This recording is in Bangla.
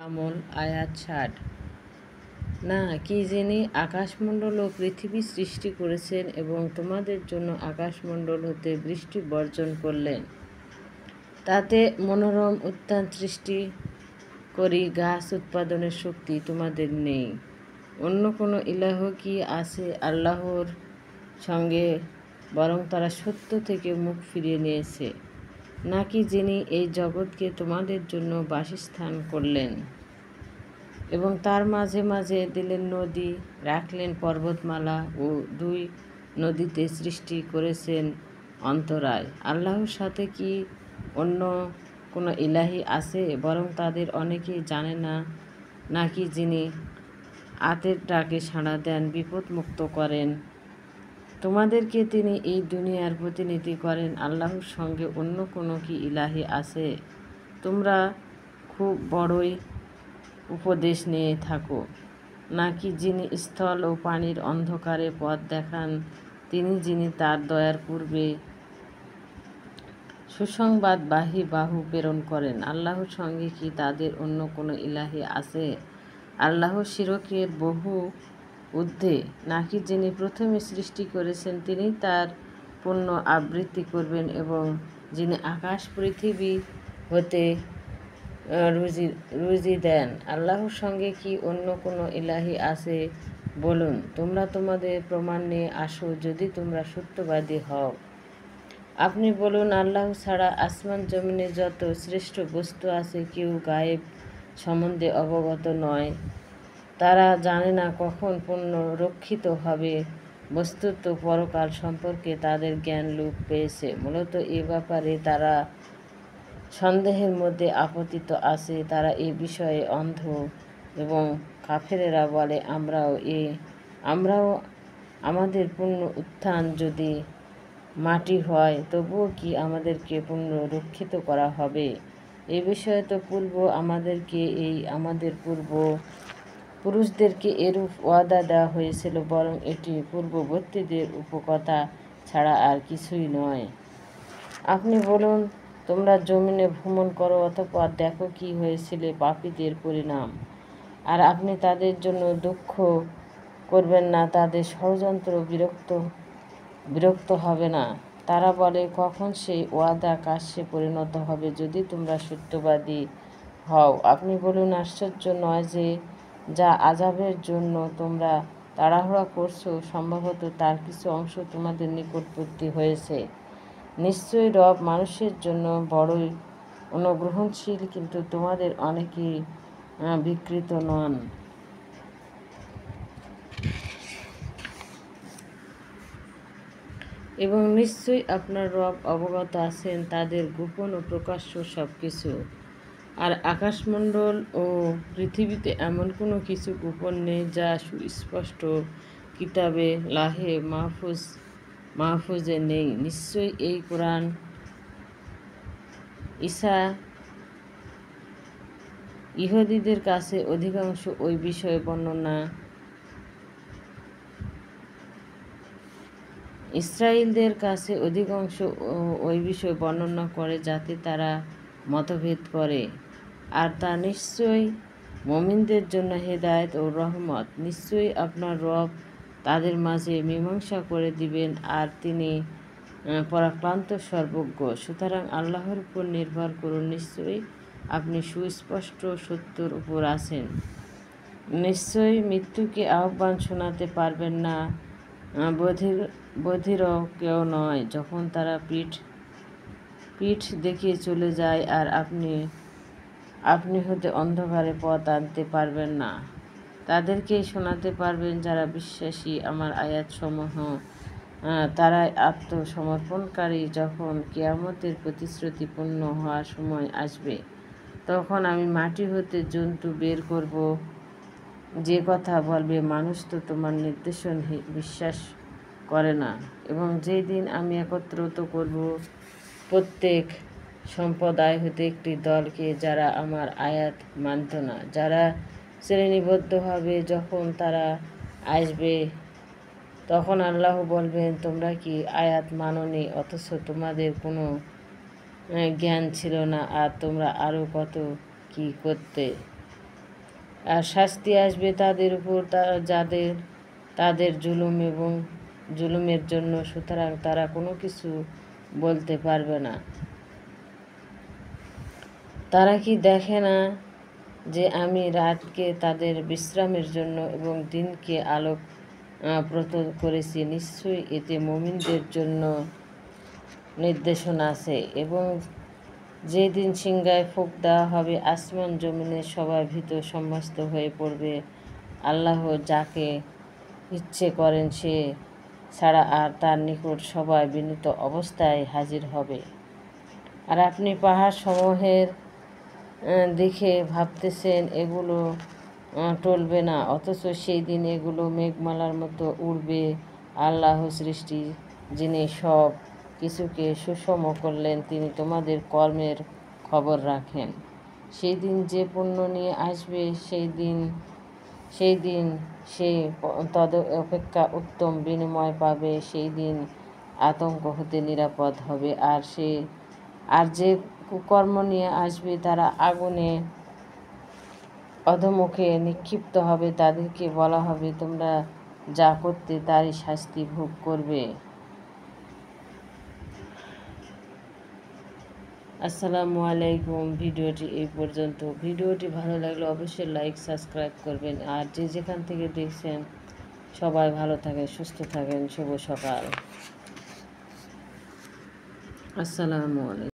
আমল আয়াত ৬০। না কি যিনি আকাশমণ্ডল ও পৃথিবী সৃষ্টি করেছেন এবং তোমাদের জন্য আকাশমণ্ডল হতে বৃষ্টি বর্ষণ করলেন, তাতে মনোরম উদ্যান সৃষ্টি করি গাছ উৎপাদনের শক্তি তোমাদের নেই? অন্য কোনো ইলাহ কি আছে আল্লাহর সঙ্গে, বরং তারা সত্য থেকে মুখ ফিরিয়ে নিয়েছে? নাকি যিনি এই জগৎকে তোমাদের জন্য বাসস্থান করলেন এবং তার মাঝে মাঝে দিলেন নদী, রাখলেন পর্বতমালা ও দুই নদীতে সৃষ্টি করেছেন অন্তরায়? আল্লাহর সাথে কি অন্য কোনো ইলাহি আছে, বরং তাদের অনেকেই জানে না? নাকি যিনি আতের ডাকে সাড়া দেন, বিপদমুক্ত করেন, তোমাদেরকে তিনি এই দুনিয়ার প্রতিনিধি করেন? আল্লাহর সঙ্গে অন্য কোনো কি ইলাহি আছে? তোমরা খুব বড়ই উপদেশ নিয়ে থাকো। নাকি যিনি স্থল ও পানির অন্ধকারে পথ দেখান, তিনি যিনি তার দয়ার পূর্বে সুসংবাদবাহী বাহু প্রেরণ করেন? আল্লাহর সঙ্গে কি তাদের অন্য কোনো ইলাহি আছে আল্লাহ শিরকের বহু ঊর্ধ্বে? নাকি যিনি প্রথমে সৃষ্টি করেছেন তিনি তার পূর্ণ আবৃত্তি করবেন এবং যিনি আকাশ পৃথিবী হতে রুজি দেন? আল্লাহর সঙ্গে কি অন্য কোনো ইলাহি আছে? বলুন, তোমরা তোমাদের প্রমাণ নিয়ে আসো যদি তোমরা সত্যবাদী হও। আপনি বলুন, আল্লাহ ছাড়া আসমান জমিনে যত শ্রেষ্ঠ বস্তু আছে কেউ গায়েব সম্বন্ধে অবগত নয়। তারা জানে না কখন পুনরুত্থিত হবে। বস্তুত পরকাল সম্পর্কে তাদের জ্ঞান লোপ পেয়েছে। মূলত এ ব্যাপারে তারা সন্দেহের মধ্যে আপতিত আছে। তারা এ বিষয়ে অন্ধ এবং কাফেরেরা বলে, আমরাও আমাদের পুনঃ উত্থান যদি মাটি হয় তবুও কি আমাদেরকে পুনরুত্থিত করা হবে? এ বিষয়ে তো আমাদের পূর্ব পুরুষদেরকে এরূপ ওয়াদা দেওয়া হয়েছিল, বরং এটি পূর্ববর্তীদের উপকথা ছাড়া আর কিছুই নয়। আপনি বলুন, তোমরা জমিনে ভ্রমণ করো, অতঃপর দেখো কি হয়েছিল পাপীদের পরিণাম। আর আপনি তাদের জন্য দুঃখ করবেন না, তাদের ষড়যন্ত্র বিরক্ত হবে না। তারা বলে, কখন সেই ওয়াদা কাশ্যে পরিণত হবে, যদি তোমরা সত্যবাদী হও। আপনি বলুন, আশ্চর্য নয় যে যা আযাবের জন্য তোমরা তাড়াহুড়া করছো, সম্ভবত তার কিছু অংশ তোমাদের নিকটবর্তী হয়েছে। নিশ্চয়ই রব মানুষের জন্য বড়ই অনুগ্রহশীল, কিন্তু তোমাদের অনেকেই বিকৃত নন। এবং নিশ্চয়ই আপনার রব অবগত আছেন তাদের গোপন ও প্রকাশ্য সব কিছু। আর আকাশমণ্ডল ও পৃথিবীতে এমন কোনো কিছু গোপন নেই যা সুস্পষ্ট কিতাবে লাহে মাহফুজে নেই। নিশ্চয়ই এই কোরআন ইহুদীদের কাছে অধিকাংশ ওই বিষয়ে বর্ণনা ইসরাঈলদের কাছে অধিকাংশ ওই বিষয়ে বর্ণনা করে যাতে তারা মতভেদ করে, আর তা নিশ্চয়ই মুমিনদের জন্য হেদায়েত ও রহমত। নিশ্চয়ই আপনার রব তাদের মাঝে মীমাংসা করে দিবেন, আর তিনি পরাক্রান্ত সর্বজ্ঞ। সুতরাং আল্লাহর উপর নির্ভর করুন, নিশ্চয়ই আপনি সুস্পষ্ট সত্যর উপর আছেন। নিশ্চয়ই মৃত্যুকে আহ্বান শোনাতে পারবেন না, বধিরও কেউ নয়, যখন তারা পিঠ দেখিয়ে চলে যায়, আর আপনি হতে অন্ধকারে পথ আনতে পারবেন না। তাদেরকেই শোনাতে পারবেন যারা বিশ্বাসী আমার আয়াতসমূহ, তারাই আত্মসমর্পণকারী। যখন কিয়ামতের প্রতিশ্রুতি পূর্ণ হওয়ার সময় আসবে, তখন আমি মাটি হতে জন্তু বের করব, যে কথা বলবে, মানুষ তো তোমার নির্দেশন বিশ্বাস করে না। এবং যেই দিন আমি একত্রিত করব প্রত্যেক সম্প্রদায় হতে একটি দলকে, যারা আমার আয়াত মানত না, যারা শ্রেণীবদ্ধ হবে, যখন তারা আসবে তখন আল্লাহ বলবেন, তোমরা কি আয়াত মাননি, অথচ তোমাদের কোনো জ্ঞান ছিল না, আর তোমরা আরও কত কি করতে। আর শাস্তি আসবে তাদের উপর যাদের তাদের জুলুমের জন্য, সুতরাং তারা কোনো কিছু বলতে পারবে না। তারা কি দেখে না যে আমি রাতকে তাদের বিশ্রামের জন্য এবং দিনকে আলোকপ্রদ করেছি? নিশ্চয়ই এতে মুমিনদের জন্য নির্দেশনা আছে। এবং যেদিন সিংহায় ফুঁক দেওয়া হবে, আসমান জমিনের সবাই ভীত সন্ত্রস্ত হয়ে পড়বে। আল্লাহ যাকে ইচ্ছে করেন সে ছাড়া আর তার নিকট সবাই বিনীত অবস্থায় হাজির হবে। আর আপনি পাহাড় সমূহের দেখে ভাবতেছেন এগুলো টলবে না, অথচ সেই দিন এগুলো মেঘমালার মতো উড়বে। আল্লাহ সৃষ্টি, যিনি সব কিছুকে সুষম করলেন, তিনি তোমাদের কর্মের খবর রাখেন। সেই দিন যে পণ্য নিয়ে আসবে সেই দিন সে তদ অপেক্ষা উত্তম বিনিময় পাবে। সেই দিন আতঙ্ক হতে নিরাপদ হবে। আর যে কুকর্ম নিয়ে আসবে তারা আগুনে অধোমুখে নিক্ষিপ্ত হবে। তাদেরকে বলা হবে, তোমরা যা করতে তারই শাস্তি ভোগ করবে। আসসালামু আলাইকুম। ভিডিওটি এই পর্যন্ত। ভিডিওটি ভালো লাগলে অবশ্যই লাইক সাবস্ক্রাইব করবেন। আর যে যেখান থেকে দেখছেন সবাই ভালো থাকেন, সুস্থ থাকেন। শুভ সকাল। আসসালামু আলাইকুম।